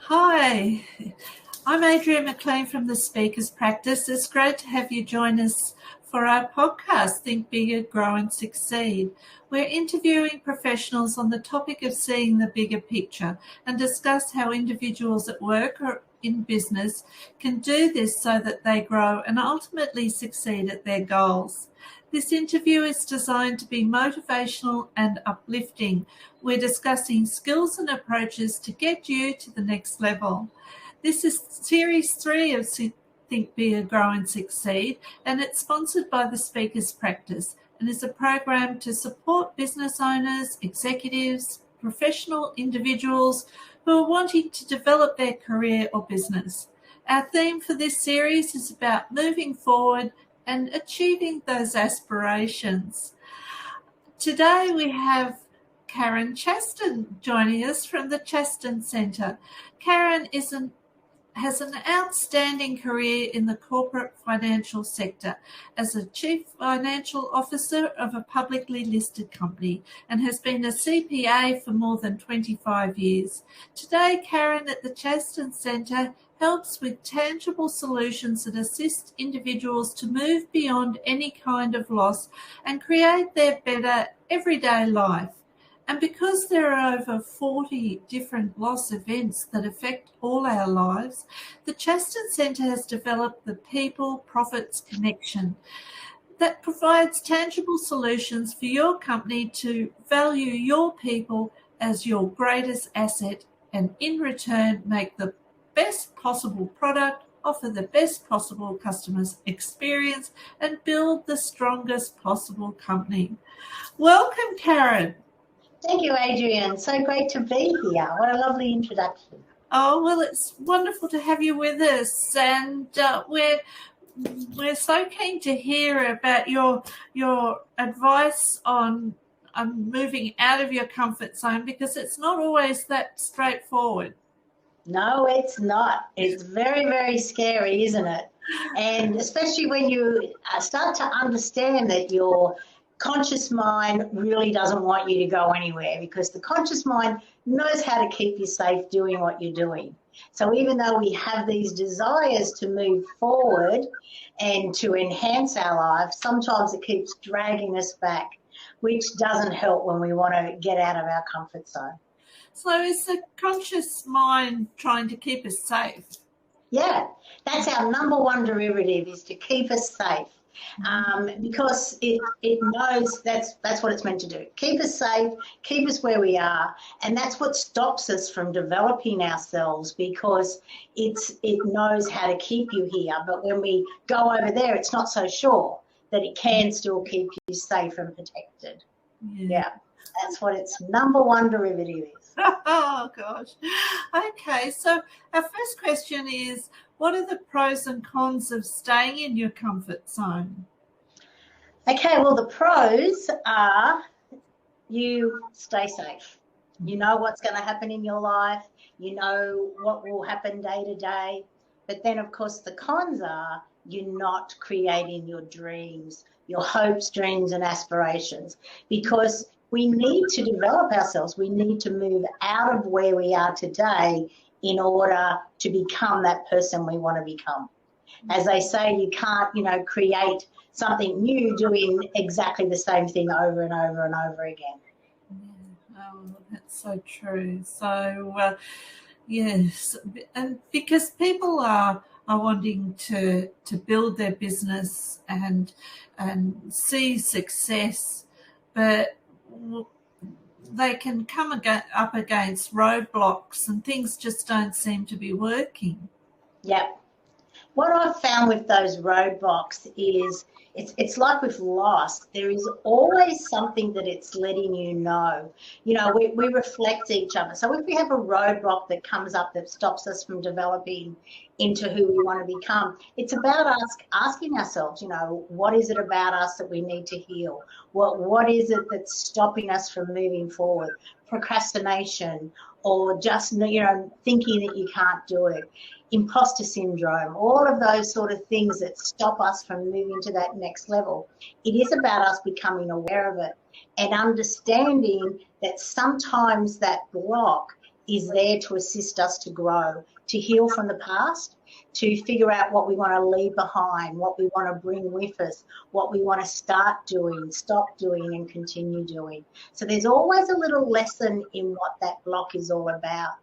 Hi, I'm Adrienne McLean from the Speakers Practice. It's great to have you join us for our podcast, Think Bigger, Grow and Succeed. We're interviewing professionals on the topic of seeing the bigger picture and discuss how individuals at work or in business can do this so that they grow and ultimately succeed at their goals. This interview is designed to be motivational and uplifting. We're discussing skills and approaches to get you to the next level. This is Series 3 of Think Bigger, Grow and Succeed, and it's sponsored by the Speakers Practice and is a program to support business owners, executives, professional individuals who are wanting to develop their career or business. Our theme for this series is about moving forward and achieving those aspirations. Today we have Karen Chaston joining us from the Chaston Centre. Karen has an outstanding career in the corporate financial sector as a Chief Financial Officer of a publicly listed company and has been a CPA for more than 25 years. Today, Karen at the Chaston Centre helps with tangible solutions that assist individuals to move beyond any kind of loss and create their better everyday life. And because there are over 40 different loss events that affect all our lives, the Chaston Centre has developed the People Profits Connection that provides tangible solutions for your company to value your people as your greatest asset and in return make the best possible product, offer the best possible customer experience and build the strongest possible company. Welcome, Karen. Thank you, Adrienne. So great to be here. What a lovely introduction. Oh, well, it's wonderful to have you with us, and we're so keen to hear about your advice on moving out of your comfort zone, because it's not always that straightforward. No, it's not. It's very, very scary, isn't it? And especially when you start to understand that your conscious mind really doesn't want you to go anywhere, because the conscious mind knows how to keep you safe doing what you're doing. So even though we have these desires to move forward and to enhance our life, sometimes it keeps dragging us back, which doesn't help when we want to get out of our comfort zone. So is the conscious mind trying to keep us safe? Yeah, that's our number one derivative, is to keep us safe. Because it knows that's what it's meant to do. Keep us safe, keep us where we are, and that's what stops us from developing ourselves, because it knows how to keep you here. But when we go over there, it's not so sure that it can still keep you safe and protected. Yeah, that's what its number one derivative is. Oh, gosh. Okay, so our first question is, what are the pros and cons of staying in your comfort zone? Okay, well, the pros are you stay safe. You know what's going to happen in your life. You know what will happen day to day. But then, of course, the cons are you're not creating your dreams, your hopes, dreams and aspirations, because we need to develop ourselves. We need to move out of where we are today in order to become that person we want to become. As they say, you can't, create something new doing exactly the same thing over and over and over again. Oh, that's so true. So, yes, and because people are wanting to build their business and see success, but they can come up against roadblocks and things just don't seem to be working. Yep. What I've found with those roadblocks is it's like with loss. There is always something that it's letting you know. We reflect each other. So if we have a roadblock that comes up that stops us from developing into who we want to become, it's about us asking ourselves, what is it about us that we need to heal? What is it that's stopping us from moving forward? Procrastination, or just, thinking that you can't do it. Imposter syndrome, all of those sort of things that stop us from moving to that next level. It is about us becoming aware of it and understanding that sometimes that block is there to assist us to grow, to heal from the past, to figure out what we want to leave behind, what we want to bring with us, what we want to start doing, stop doing, and continue doing. So there's always a little lesson in what that block is all about.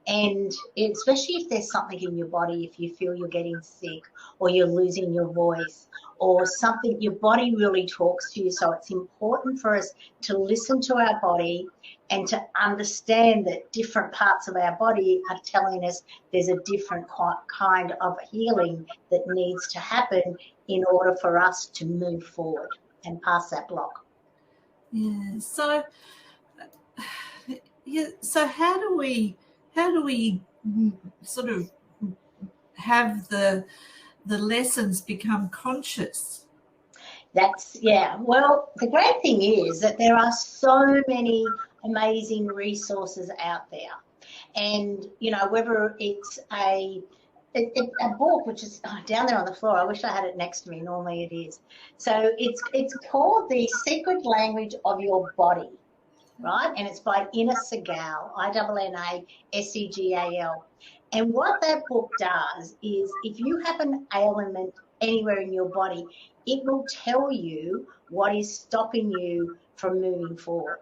And especially if there's something in your body, if you feel you're getting sick or you're losing your voice or something, your body really talks to you. So it's important for us to listen to our body and to understand that different parts of our body are telling us there's a different kind of healing that needs to happen in order for us to move forward and pass that block. Yeah. So how do we sort of have the lessons become conscious? Well, the great thing is that there are so many amazing resources out there. And, whether it's a book, which is down there on the floor. I wish I had it next to me. Normally it is. So it's called The Secret Language of Your Body, right? And it's by Inna Segal, Inna Segal. And what that book does is if you have an ailment anywhere in your body, it will tell you what is stopping you from moving forward.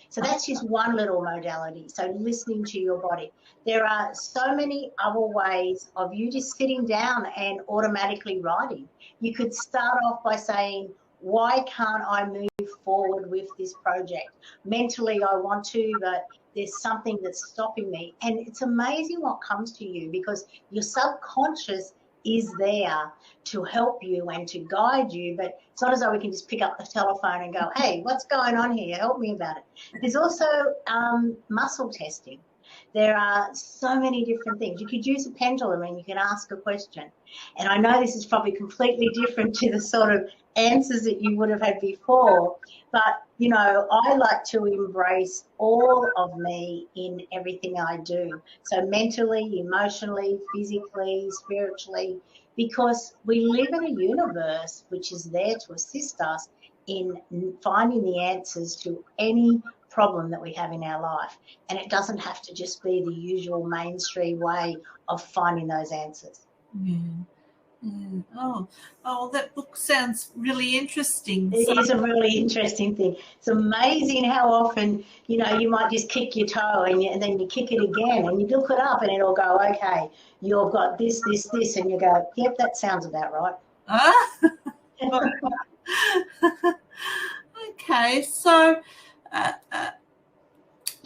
So that's just one little modality. So listening to your body. There are so many other ways of you just sitting down and automatically writing. You could start off by saying, why can't I move forward with this project? Mentally, I want to, but there's something that's stopping me. And it's amazing what comes to you because your subconscious is there to help you and to guide you, but it's not as though we can just pick up the telephone and go, hey, what's going on here? Help me about it. There's also muscle testing. There are so many different things. You could use a pendulum and you can ask a question. And I know this is probably completely different to the sort of answers that you would have had before, but, I like to embrace all of me in everything I do. So mentally, emotionally, physically, spiritually, because we live in a universe which is there to assist us in finding the answers to any problem that we have in our life. And it doesn't have to just be the usual mainstream way of finding those answers. Yeah. Oh, that book sounds really interesting. It is a really interesting thing. It's amazing how often, you might just kick your toe and then you kick it again and you look it up and it'll go, okay, you've got this, and you go, yep, that sounds about right. Okay, so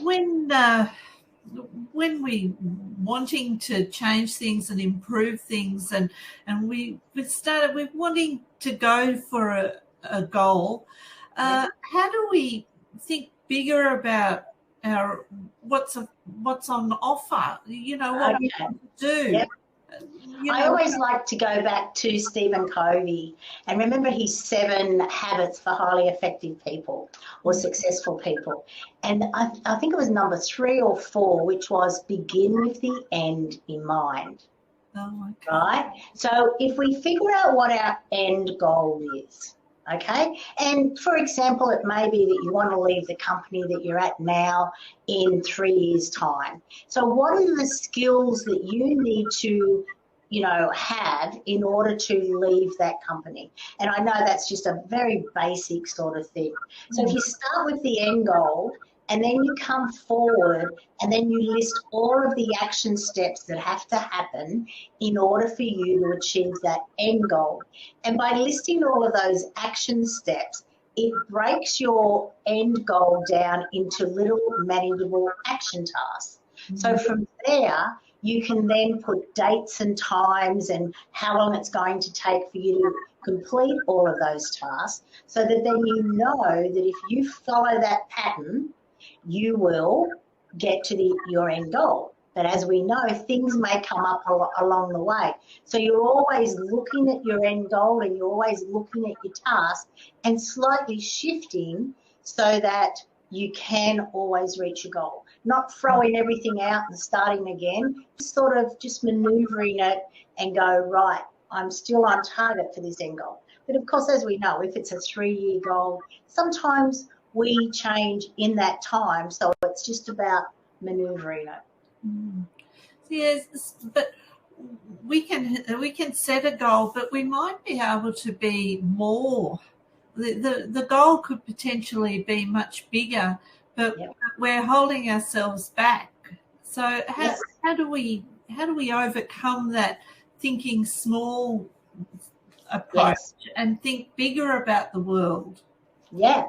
when we wanting to change things and improve things and we started with wanting to go for a goal, how do we think bigger about our what's on offer, what we can do? Yep. I always like to go back to Stephen Covey and remember his 7 habits for highly effective people or successful people. And I think it was number 3 or 4, which was begin with the end in mind. Oh, okay. Right? So if we figure out what our end goal is, okay? And for example, it may be that you want to leave the company that you're at now in 3 years' time. So what are the skills that you need to, have in order to leave that company? And I know that's just a very basic sort of thing. So if you start with the end goal and then you come forward and then you list all of the action steps that have to happen in order for you to achieve that end goal. And by listing all of those action steps, it breaks your end goal down into little manageable action tasks. So from there, you can then put dates and times and how long it's going to take for you to complete all of those tasks so that then you know that if you follow that pattern, you will get to your end goal. But as we know, things may come up along the way. So you're always looking at your end goal and you're always looking at your task and slightly shifting so that you can always reach your goal. Not throwing everything out and starting again, sort of just manoeuvring it and go, right, I'm still on target for this end goal. But of course, as we know, if it's a 3-year goal, sometimes we change in that time. So it's just about manoeuvring it. Mm. Yes, but we can set a goal, but we might be able to be more. The goal could potentially be much bigger, but Yep. we're holding ourselves back. So Yes. how do we overcome that thinking small approach Yes. and think bigger about the world? Yeah.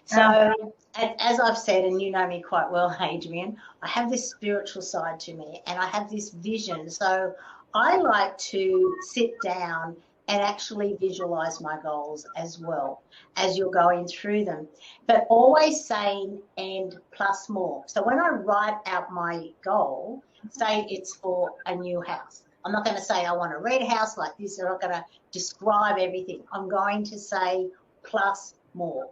So, as I've said, and you know me quite well, Adrienne, I have this spiritual side to me and I have this vision. So, I like to sit down and actually visualize my goals as well as you're going through them, but always saying and plus more. So, when I write out my goal, say it's for a new house. I'm not going to say I want a red house like this. I'm not going to describe everything. I'm going to say plus more,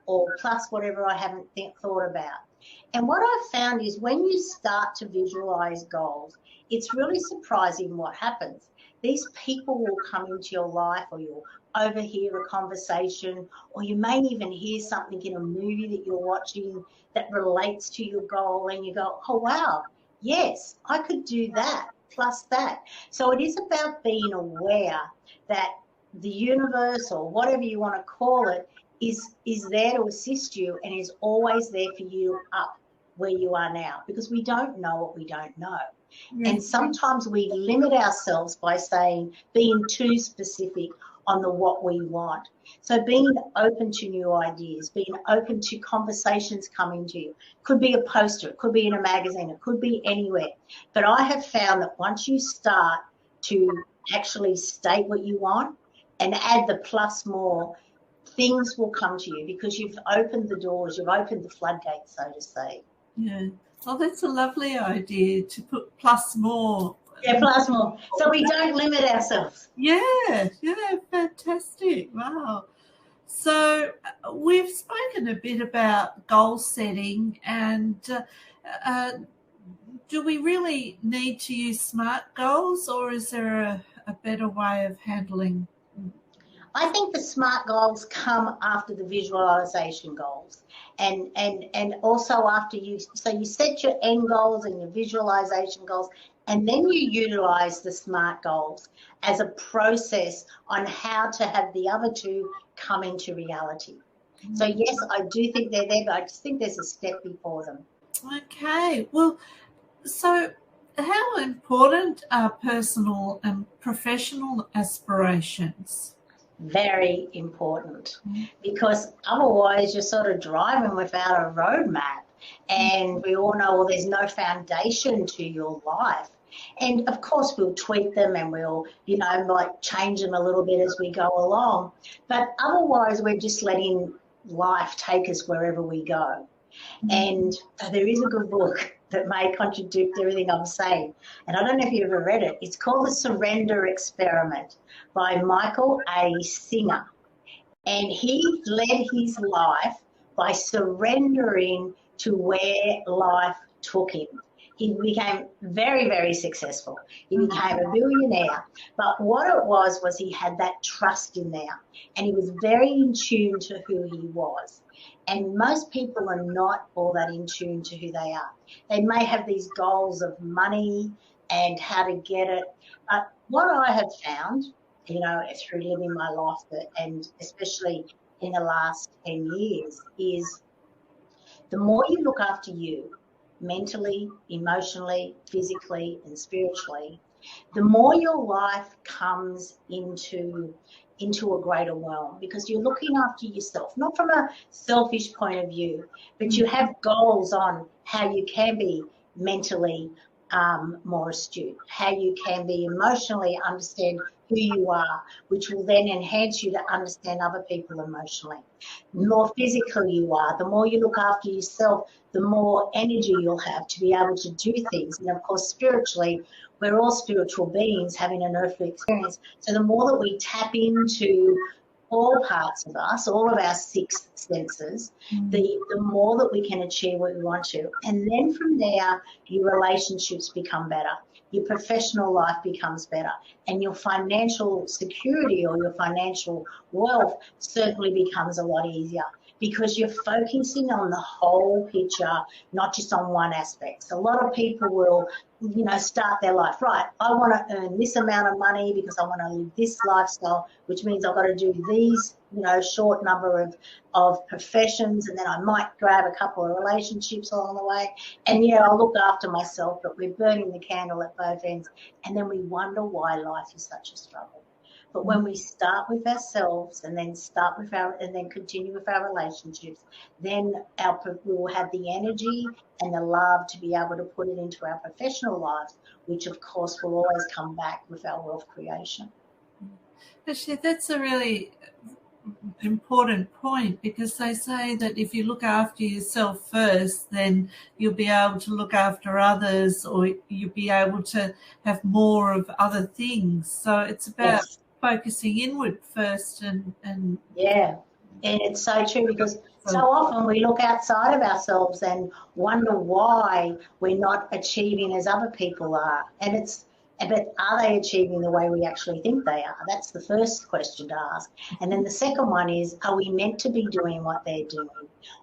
or plus whatever I haven't thought about. And what I've found is when you start to visualize goals, it's really surprising what happens. These people will come into your life, or you'll overhear a conversation, or you may even hear something in a movie that you're watching that relates to your goal, and you go, oh, wow, yes, I could do that, plus that. So it is about being aware that the universe, or whatever you want to call it, is there to assist you and is always there for you up where you are now, because we don't know what we don't know. Yes. And sometimes we limit ourselves by being too specific on the what we want. So being open to new ideas, being open to conversations coming to you. Could be a poster, it could be in a magazine, it could be anywhere. But I have found that once you start to actually state what you want and add the plus more, things will come to you because you've opened the doors, you've opened the floodgates, so to say. Yeah. Oh, that's a lovely idea, to put plus more. Yeah, plus more. So we don't limit ourselves. Yeah, fantastic. Wow. So we've spoken a bit about goal setting, and do we really need to use SMART goals, or is there a better way of handling? I think the SMART goals come after the visualization goals, and also after you set your end goals and your visualization goals, and then you utilize the SMART goals as a process on how to have the other two come into reality. So yes, I do think they're there, but I just think there's a step before them. Okay. Well, so how important are personal and professional aspirations? Very important, because otherwise you're sort of driving without a roadmap, and we all know, well, there's no foundation to your life. And of course we'll tweak them and we'll, like change them a little bit as we go along, but otherwise we're just letting life take us wherever we go. And there is a good book that may contradict everything I'm saying, and I don't know if you've ever read it. It's called The Surrender Experiment by Michael A. Singer. And he led his life by surrendering to where life took him. He became very, very successful. He became a billionaire. But what it was he had that trust in there, and he was very in tune to who he was. And most people are not all that in tune to who they are. They may have these goals of money and how to get it. But what I have found, through living my life, and especially in the last 10 years, is the more you look after you, mentally, emotionally, physically, and spiritually, the more your life comes into a greater realm, because you're looking after yourself, not from a selfish point of view, but you have goals on how you can be mentally more astute, how you can be emotionally understand who you are, which will then enhance you to understand other people emotionally. The more physical you are, the more you look after yourself, the more energy you'll have to be able to do things. And of course, spiritually, we're all spiritual beings having an earthly experience. So the more that we tap into all parts of us, all of our six senses, the more that we can achieve what we want to. And then from there, your relationships become better, your professional life becomes better, and your financial security or your financial wealth certainly becomes a lot easier, because you're focusing on the whole picture, not just on one aspect. So a lot of people will, start their life, right, I want to earn this amount of money because I want to live this lifestyle, which means I've got to do these, short number of professions, and then I might grab a couple of relationships along the way. And I'll look after myself, but we're burning the candle at both ends. And then we wonder why life is such a struggle. But when we start with ourselves and then continue with our relationships, then we will have the energy and the love to be able to put it into our professional lives, which of course will always come back with our wealth creation. Actually, that's a really important point, because they say that if you look after yourself first, then you'll be able to look after others, or you'll be able to have more of other things. So it's about focusing inward first and yeah, and it's so true, because so often we look outside of ourselves and wonder why we're not achieving as other people are. But are they achieving the way we actually think they are? That's the first question to ask. And then the second one is, are we meant to be doing what they're doing?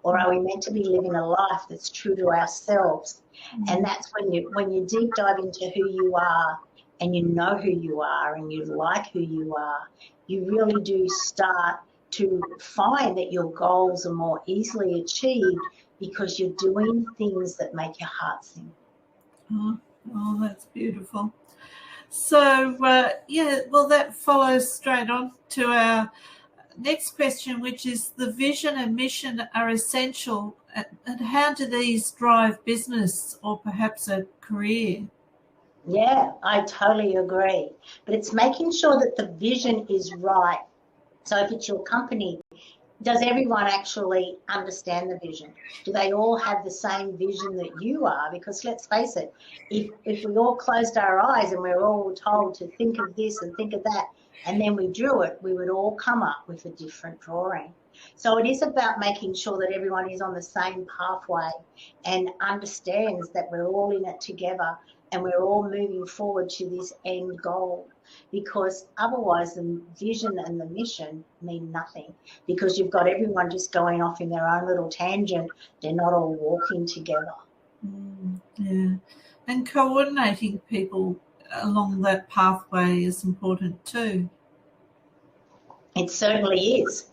Or are we meant to be living a life that's true to ourselves? And that's when you deep dive into who you are, and you know who you are, and you like who you are, you really do start to find that your goals are more easily achieved because you're doing things that make your heart sing. Oh, that's beautiful. So, that follows straight on to our next question, which is the vision and mission are essential. And how do these drive business or perhaps a career? Yeah, I totally agree. But it's making sure that the vision is right. So if it's your company, does everyone actually understand the vision? Do they all have the same vision that you are? Because let's face it, if we all closed our eyes and we're all told to think of this and think of that, and then we drew it, we would all come up with a different drawing. So it is about making sure that everyone is on the same pathway and understands that we're all in it together and we're all moving forward to this end goal, because otherwise the vision and the mission mean nothing, because you've got everyone just going off in their own little tangent. They're not all walking together. Yeah, and coordinating people along that pathway is important too. It certainly is.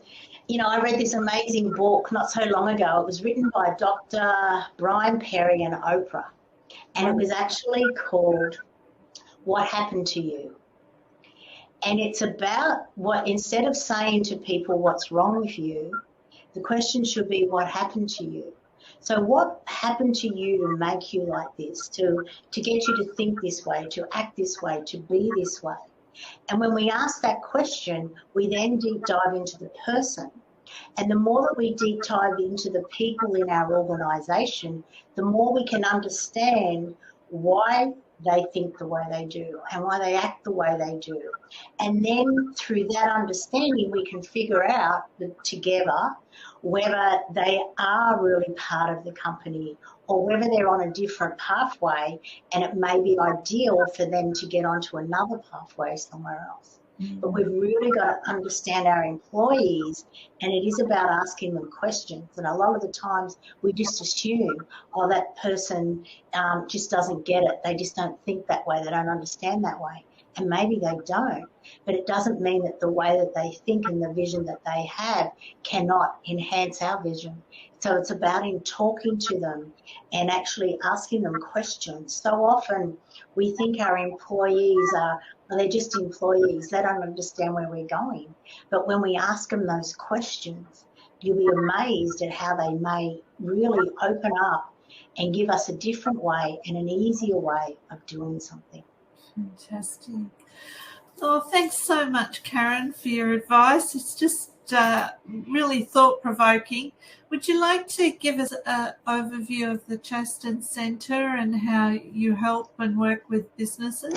I read this amazing book not so long ago. It was written by Dr. Brian Perry and Oprah, and it was actually called What Happened to You? And it's about instead of saying to people what's wrong with you, the question should be what happened to you. So what happened to you to make you like this, to get you to think this way, to act this way, to be this way? And when we ask that question, we then deep dive into the person. And the more that we deep dive into the people in our organisation, the more we can understand why they think the way they do and why they act the way they do. And then through that understanding, we can figure out together whether they are really part of the company or whether they're on a different pathway, and it may be ideal for them to get onto another pathway somewhere else. But we've really got to understand our employees, and it is about asking them questions. And a lot of the times we just assume, oh, that person just doesn't get it. They just don't think that way. They don't understand that way. And maybe they don't. But it doesn't mean that the way that they think and the vision that they have cannot enhance our vision. So it's about in talking to them and actually asking them questions. So often we think our employees they're just employees. They don't understand where we're going. But when we ask them those questions, you'll be amazed at how they may really open up and give us a different way and an easier way of doing something. Fantastic. Oh, thanks so much, Karen, for your advice. It's just really thought-provoking. Would you like to give us an overview of the Chaston Centre and how you help and work with businesses?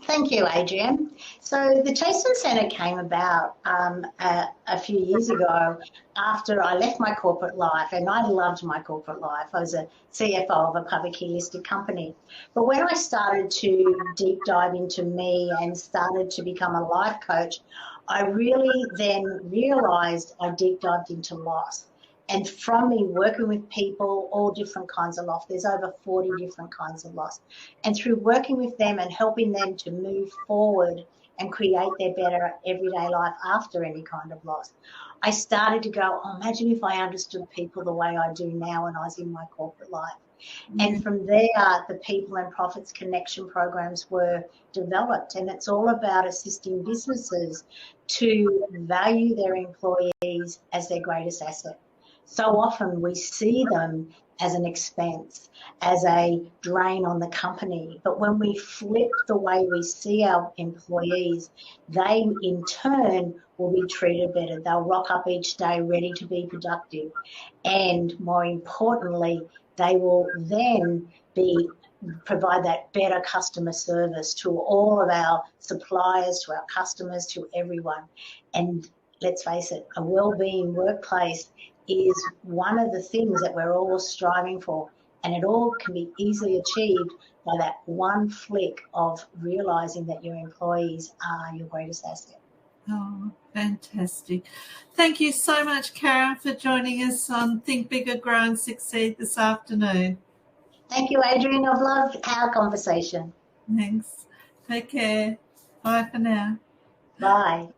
Thank you, Adrienne. So the Chaston Centre came about a few years ago after I left my corporate life, and I loved my corporate life. I was a CFO of a publicly listed company. But when I started to deep dive into me and started to become a life coach, I really then realized I deep dived into loss. And from me working with people, all different kinds of loss, there's over 40 different kinds of loss. And through working with them and helping them to move forward and create their better everyday life after any kind of loss, I started to go, oh, imagine if I understood people the way I do now when I was in my corporate life. And from there, the People and Profits Connection programs were developed. And it's all about assisting businesses to value their employees as their greatest asset. So often we see them as an expense, as a drain on the company. But when we flip the way we see our employees, they in turn will be treated better. They'll rock up each day ready to be productive. And more importantly, they will then provide that better customer service to all of our suppliers, to our customers, to everyone. And let's face it, a well-being workplace is one of the things that we're all striving for. And it all can be easily achieved by that one flick of realizing that your employees are your greatest asset. Oh, fantastic. Thank you so much, Karen, for joining us on Think Bigger, Grow and Succeed this afternoon. Thank you, Adrienne. I've loved our conversation. Thanks. Take care. Bye for now. Bye.